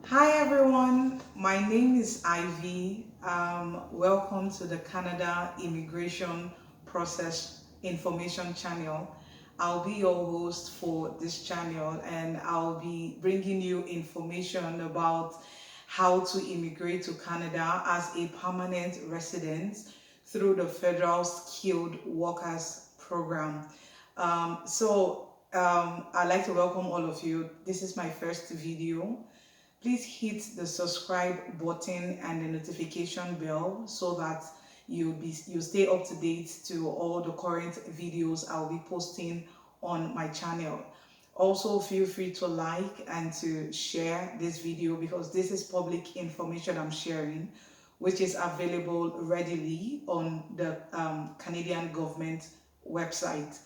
Hi everyone, my name is Ivy. Welcome to the Canada Immigration Process Information Channel. I'll be your host for this channel and I'll be bringing you information about how to immigrate to Canada as a permanent resident through the Federal Skilled Workers Program. I'd like to welcome all of you. This is my first video. Please hit the subscribe button and the notification bell so that you stay up to date to all the current videos I'll be posting on my channel. Also, feel free to like and to share this video because this is public information I'm sharing, which is available readily on the Canadian government website.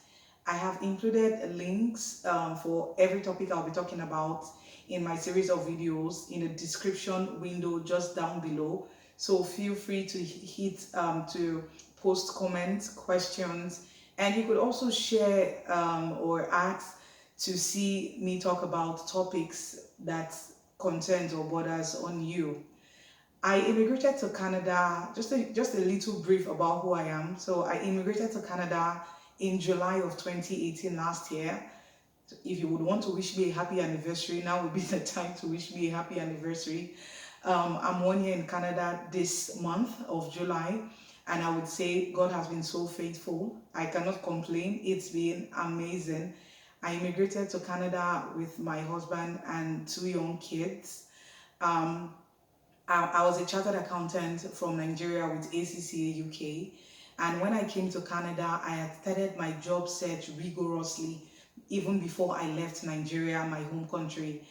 I have included links for every topic I'll be talking about in my series of videos in the description window just down below. So feel free to hit to post comments, questions, and you could also share or ask to see me talk about topics that concerns or borders on you. I immigrated to Canada, just a little brief about who I am. So I immigrated to Canada in July of 2018 last year. If you would want to wish me a happy anniversary, now would be the time to wish me a happy anniversary. I'm 1 year in Canada this month of July, and I would say God has been so faithful. I cannot complain. It's been amazing. I immigrated to Canada with my husband and 2 young kids. Um, I was a chartered accountant from Nigeria with ACCA UK. And when I came to Canada, I had started my job search rigorously even before I left Nigeria, my home country.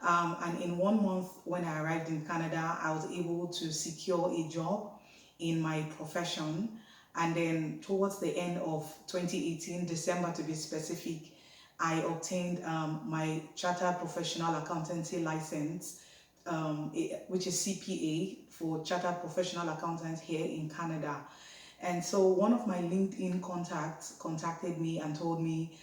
And in 1 month, when I arrived in Canada, I was able to secure a job in my profession. And then towards the end of 2018, December to be specific, I obtained my Chartered Professional Accountancy license, which is CPA for Chartered Professional Accountants here in Canada. And so one of my LinkedIn contacts contacted me and told me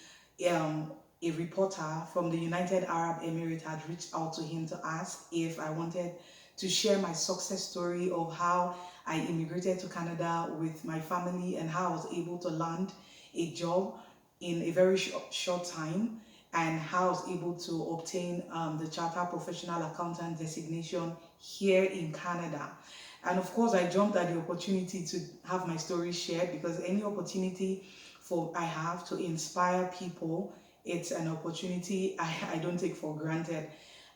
a reporter from the United Arab Emirates had reached out to him to ask if I wanted to share my success story of how I immigrated to Canada with my family and how I was able to land a job in a very short time and how I was able to obtain the Chartered Professional Accountant designation here in Canada. And of course, I jumped at the opportunity to have my story shared because any opportunity I have to inspire people, it's an opportunity I don't take for granted.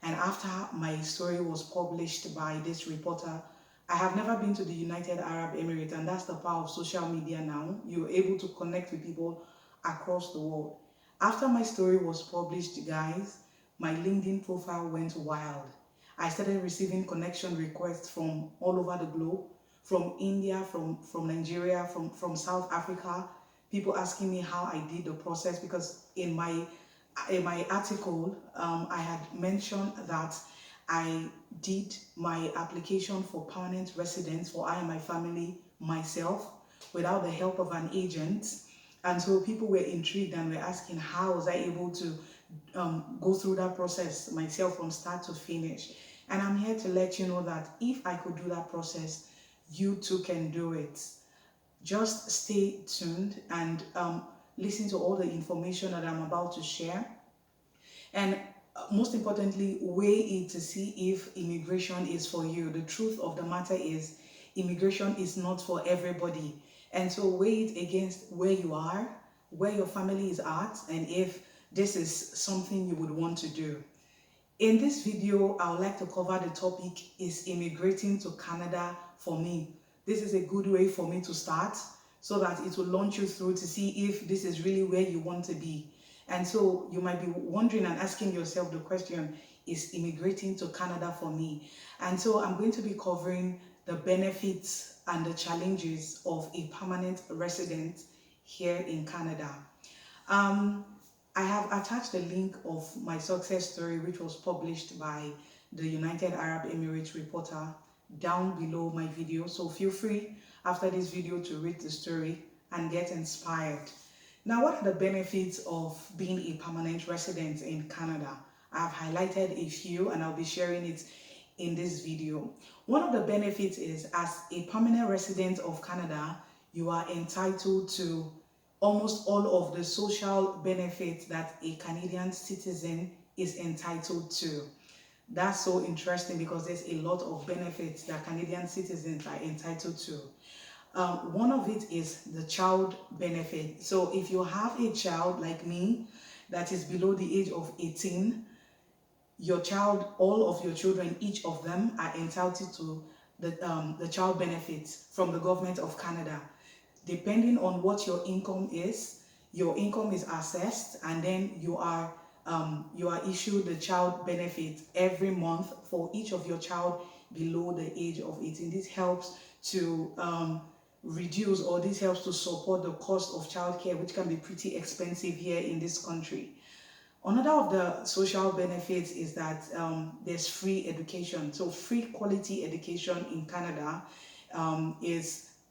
And after my story was published by this reporter, I have never been to the United Arab Emirates, and that's the power of social media now. You're able to connect with people across the world. After my story was published, guys, my LinkedIn profile went wild. I started receiving connection requests from all over the globe, from India, from Nigeria, from South Africa, people asking me how I did the process because in my article I had mentioned that I did my application for permanent residence for I and my family myself without the help of an agent. And so people were intrigued and were asking how was I able to go through that process myself from start to finish. And I'm here to let you know that if I could do that process, you too can do it. Just stay tuned and listen to all the information that I'm about to share. And most importantly, weigh it to see if immigration is for you. The truth of the matter is, immigration is not for everybody. And so weigh it against where you are, where your family is at, and if this is something you would want to do. In this video, I would like to cover the topic, is immigrating to Canada for me? This is a good way for me to start so that it will launch you through to see if this is really where you want to be. And so you might be wondering and asking yourself the question, is immigrating to Canada for me? And so I'm going to be covering the benefits and the challenges of a permanent resident here in Canada. I have attached the link of my success story, which was published by the United Arab Emirates reporter, down below my video. So feel free after this video to read the story and get inspired. Now, what are the benefits of being a permanent resident in Canada? I've highlighted a few and I'll be sharing it in this video. One of the benefits is, as a permanent resident of Canada, you are entitled to almost all of the social benefits that a Canadian citizen is entitled to. That's so interesting because there's a lot of benefits that Canadian citizens are entitled to. One of it is the child benefit. So if you have a child like me that is below the age of 18, your child, all of your children, each of them are entitled to the child benefits from the government of Canada. Depending on what your income is assessed, and then you are issued the child benefit every month for each of your child below the age of 18. This helps to reduce, or this helps to support the cost of childcare, which can be pretty expensive here in this country. Another of the social benefits is that there's free education. So free quality education in Canada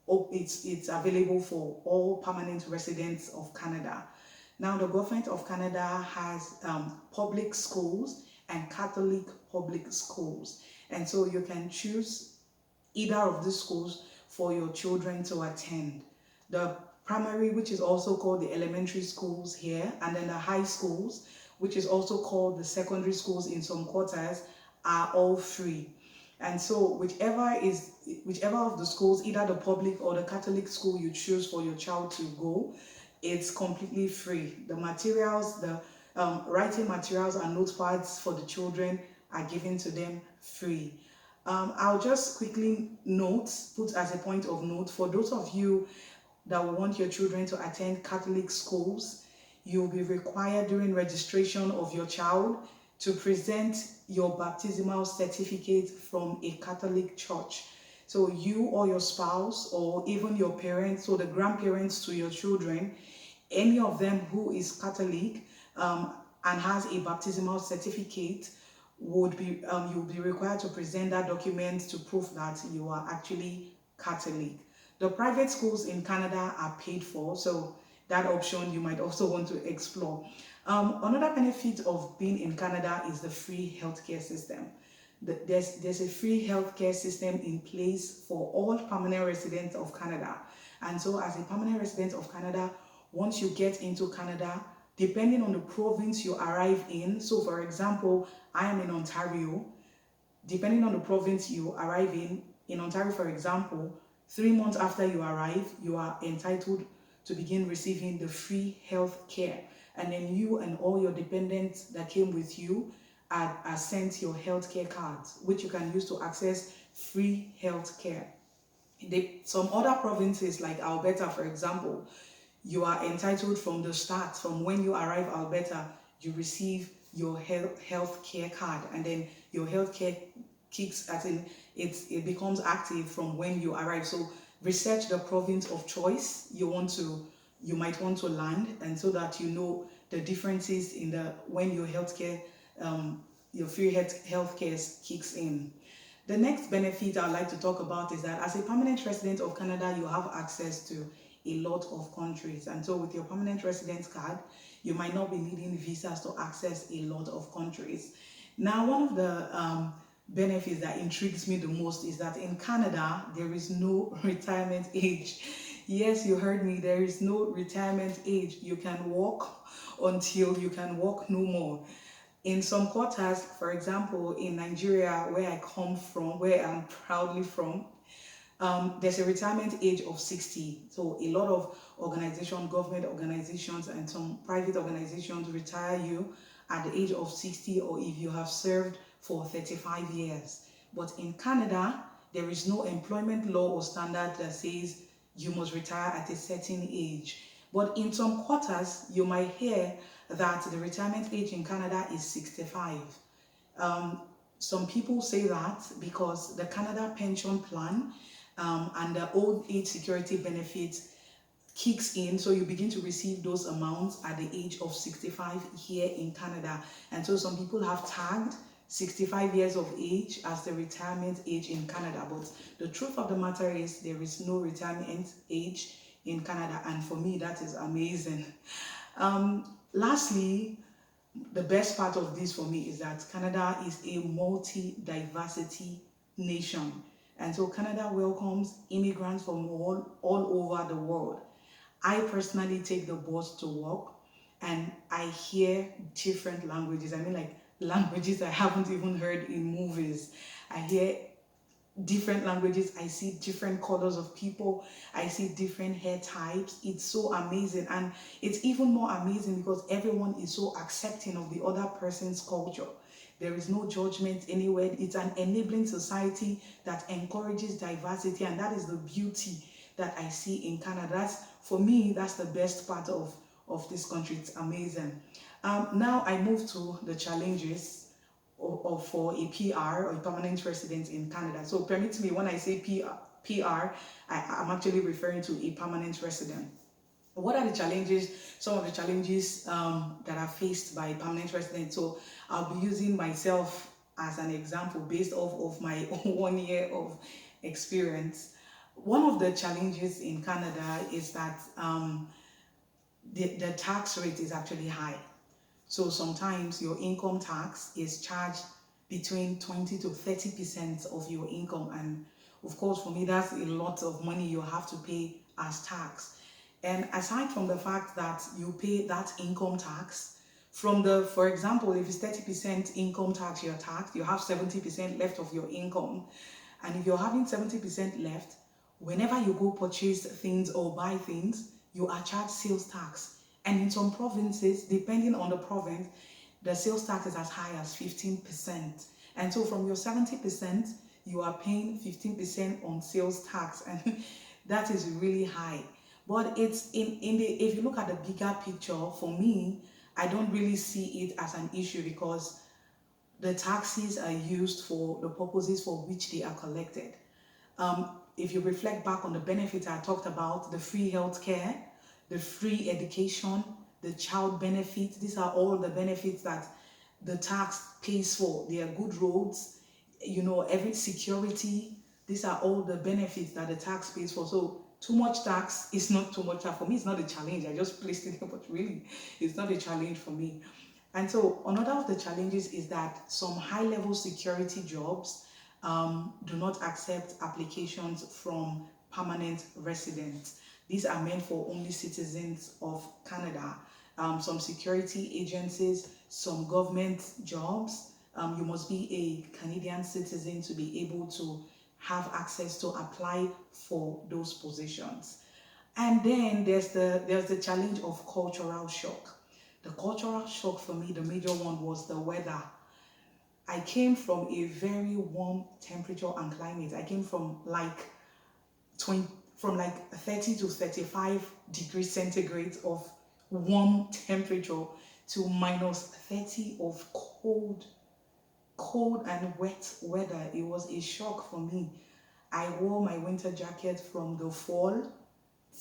it's available for all permanent residents of Canada. Now, the government of Canada has public schools and Catholic public schools. And so you can choose either of these schools for your children to attend. The primary, which is also called the elementary schools here, and then the high schools, which is also called the secondary schools in some quarters, are all free. And so whichever of the schools, either the public or the Catholic school you choose for your child to go, it's completely free. The materials, the writing materials and notepads for the children are given to them free. I'll just quickly put as a point of note, for those of you that want your children to attend Catholic schools, you'll be required during registration of your child to present your baptismal certificate from a Catholic church. So you or your spouse, or even your parents, so the grandparents to your children, any of them who is Catholic and has a baptismal certificate, you'll be required to present that document to prove that you are actually Catholic. The private schools in Canada are paid for, so that option you might also want to explore. Another benefit of being in Canada is the free healthcare system. There's a free healthcare system in place for all permanent residents of Canada. And so as a permanent resident of Canada, once you get into Canada, depending on the province you arrive in, so for example, I am in Ontario, depending on the province you arrive in Ontario, for example, 3 months after you arrive, you are entitled to begin receiving the free health care. And then you and all your dependents that came with you are sent your healthcare cards, which you can use to access free health care. Some other provinces like Alberta, for example, you are entitled from the start, from when you arrive Alberta, you receive your health care card, and then your health care kicks, as in it becomes active from when you arrive. So research the province of choice you might want to land, and so that you know the differences in when your healthcare, your free healthcare kicks in. The next benefit I'd like to talk about is that as a permanent resident of Canada, you have access to a lot of countries. And so with your permanent residence card, you might not be needing visas to access a lot of countries. Now, one of the benefits that intrigues me the most is that in Canada, there is no retirement age. Yes, you heard me, there is no retirement age. You can work until you can work no more. In some quarters, for example, in Nigeria, where I come from, where I'm proudly from, there's a retirement age of 60. So a lot of organizations, government organizations, and some private organizations retire you at the age of 60, or if you have served for 35 years. But in Canada, there is no employment law or standard that says you must retire at a certain age. But in some quarters, you might hear that the retirement age in Canada is 65. Some people say that because the Canada pension plan and the old age security benefits kicks in, so you begin to receive those amounts at the age of 65 here in Canada. And so some people have tagged 65 years of age as the retirement age in Canada, but the truth of the matter is there is no retirement age in Canada, and for me that is amazing. Lastly, the best part of this for me is that Canada is a multi-diversity nation. And so Canada welcomes immigrants from all over the world. I personally take the bus to work and I hear different languages. I mean, like languages I haven't even heard in movies. I hear different languages. I see different colors of people. I see different hair types. It's so amazing. And it's even more amazing because everyone is so accepting of the other person's culture. There is no judgment anywhere. It's an enabling society that encourages diversity, and that is the beauty that I see in Canada. For me, that's the best part of this country. It's amazing. Now I move to the challenges for a PR or a permanent resident in Canada. So permit me, when I say I'm actually referring to a permanent resident. What are the challenges, some of the challenges that are faced by permanent residents? So I'll be using myself as an example based off of my 1 year of experience. One of the challenges in Canada is that the tax rate is actually high. So sometimes your income tax is charged between 20 to 30% of your income. And of course, for me, that's a lot of money you have to pay as tax. And aside from the fact that you pay that income tax, for example, if it's 30% income tax you're taxed, you have 70% left of your income. And if you're having 70% left, whenever you go purchase things or buy things, you are charged sales tax. And in some provinces, depending on the province, the sales tax is as high as 15%. And so from your 70%, you are paying 15% on sales tax. And that is really high. But it's if you look at the bigger picture, for me, I don't really see it as an issue because the taxes are used for the purposes for which they are collected. If you reflect back on the benefits I talked about, the free healthcare, the free education, the child benefits, these are all the benefits that the tax pays for. They are good roads, every security. These are all the benefits that the tax pays for. So too much tax is not too much tax. For me, it's not a challenge. I just placed it here, but really, it's not a challenge for me. And so another of the challenges is that some high-level security jobs do not accept applications from permanent residents. These are meant for only citizens of Canada. Some security agencies, some government jobs, you must be a Canadian citizen to be able to have access to apply for those positions. And then there's the challenge of cultural shock. The cultural shock for me, the major one, was the weather. I came from a very warm temperature and climate. I came from like 30 to 35 degrees centigrade of warm temperature to minus 30 of cold and wet weather. It was a shock for me. I wore my winter jacket from the fall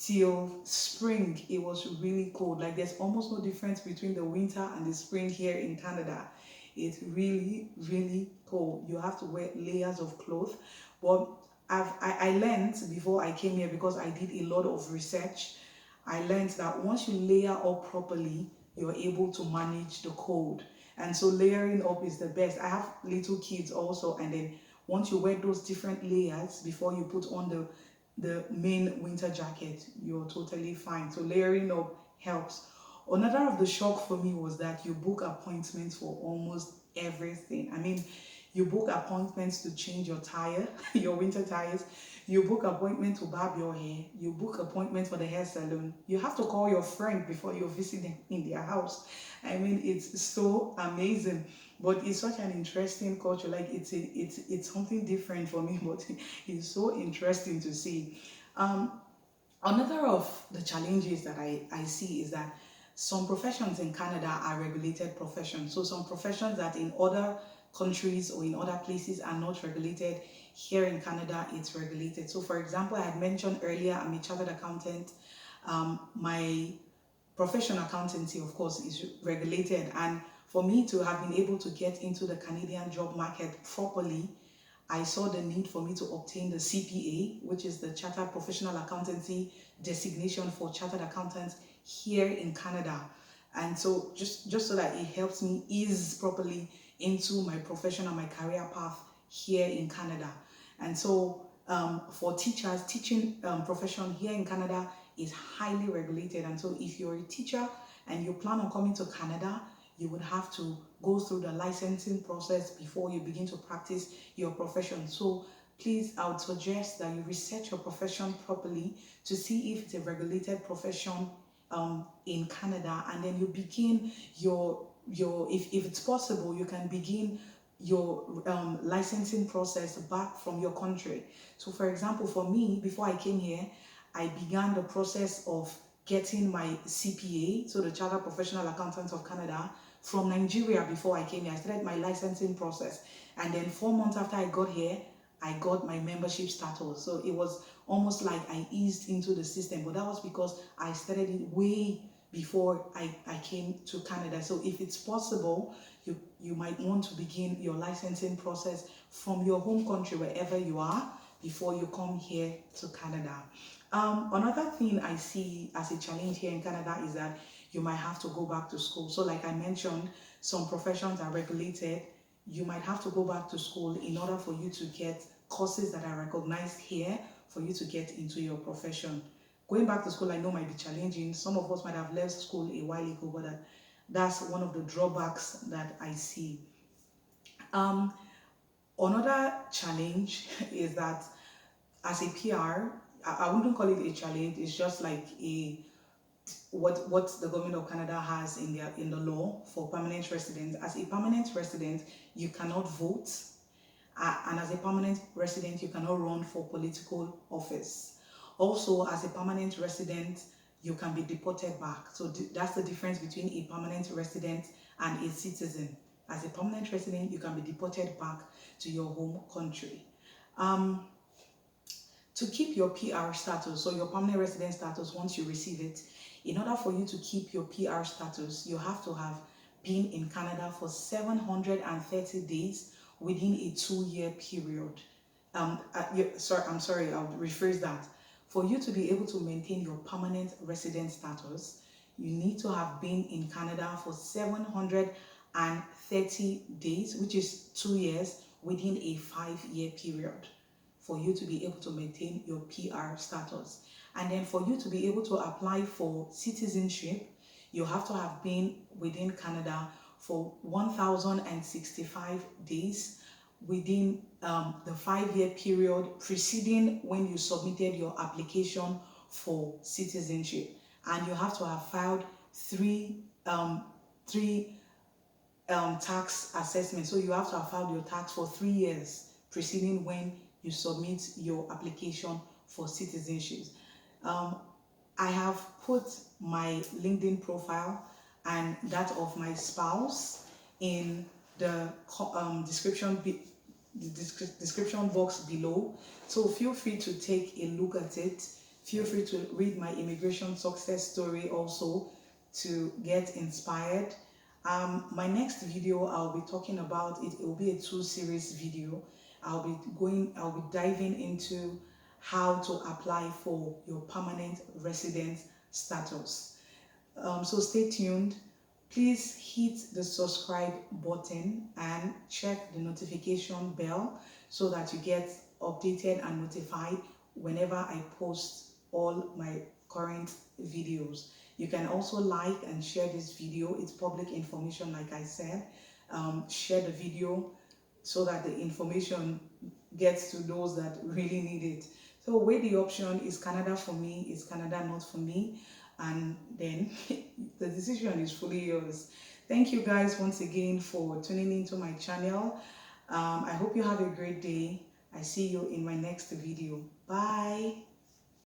till spring. It was really cold. Like there's almost no difference between the winter and the spring here in Canada. It's really, really cold. You have to wear layers of clothes. But I learned before I came here, because I did a lot of research, I learned that once you layer up properly, you're able to manage the cold. And so layering up is the best. I have little kids also, and then once you wear those different layers before you put on the main winter jacket, you're totally fine. So layering up helps. Another of the shock for me was that you book appointments for almost everything. I mean, you book appointments to change your tire, your winter tires. You book appointments to barb your hair. You book appointments for the hair salon. You have to call your friend before you visit them in their house. I mean, it's so amazing. But it's such an interesting culture. Like it's something different for me, but it's so interesting to see. Another of the challenges that I see is that some professions in Canada are regulated professions. So some professions that in other countries or in other places are not regulated, here in Canada it's regulated. So for example, I had mentioned earlier, I'm a chartered accountant. My profession, accountancy, of course, is regulated, and for me to have been able to get into the Canadian job market properly, I saw the need for me to obtain the CPA, which is the Chartered Professional Accountancy designation for chartered accountants here in Canada. And so just so that it helps me ease properly into my profession and my career path here in Canada. And so for teachers, teaching profession here in Canada is highly regulated. And so if you're a teacher and you plan on coming to Canada, you would have to go through the licensing process before you begin to practice your profession. So please, I would suggest that you research your profession properly to see if it's a regulated profession in Canada, and then you begin your if it's possible, you can begin your licensing process back from your country. So for example, for me, before I came here, I began the process of getting my CPA, so the Chartered Professional Accountant of Canada, from Nigeria. Before I came here, I started my licensing process, and then 4 months after I got here, I got my membership status. So it was almost like I eased into the system, but that was because I started it way before I came to Canada. So if it's possible, you might want to begin your licensing process from your home country, wherever you are, before you come here to Canada. Another thing I see as a challenge here in Canada is that you might have to go back to school. So like I mentioned, some professions are regulated. You might have to go back to school in order for you to get courses that are recognized here for you to get into your profession. Going back to school, I know, might be challenging. Some of us might have left school a while ago, but that's one of the drawbacks that I see. Another challenge is that as a PR, I wouldn't call it a challenge. It's just like what the government of Canada has in the law for permanent residents. As a permanent resident, you cannot vote, and as a permanent resident, you cannot run for political office. Also, as a permanent resident, you can be deported back. So that's the difference between a permanent resident and a citizen. As a permanent resident, you can be deported back to your home country. To keep your PR status, so your permanent resident status, once you receive it, in order for you to keep your PR status, you have to have been in Canada for 730 days within a 2-year period. I'm sorry, I'll rephrase that. For you to be able to maintain your permanent resident status, you need to have been in Canada for 730 days, which is 2 years, within a 5-year period, for you to be able to maintain your PR status. And then for you to be able to apply for citizenship, you have to have been within Canada for 1,065 days within the 5-year period preceding when you submitted your application for citizenship. And you have to have filed three tax assessments. So you have to have filed your tax for 3 years preceding when you submit your application for citizenship. I have put my LinkedIn profile and that of my spouse in the description box below. So feel free to take a look at it. Feel free to read my immigration success story also to get inspired. My next video, I'll be talking about it. It will be a 2-series video. I'll be diving into how to apply for your permanent resident status. So stay tuned. Please hit the subscribe button and check the notification bell so that you get updated and notified whenever I post all my current videos. You can also like and share this video. It's public information, like I said. Share the video so that the information gets to those that really need it. So weigh the option: is Canada for me? Is Canada not for me? And then the decision is fully yours. Thank you guys once again for tuning into my channel. I hope you have a great day. I see you in my next video. Bye.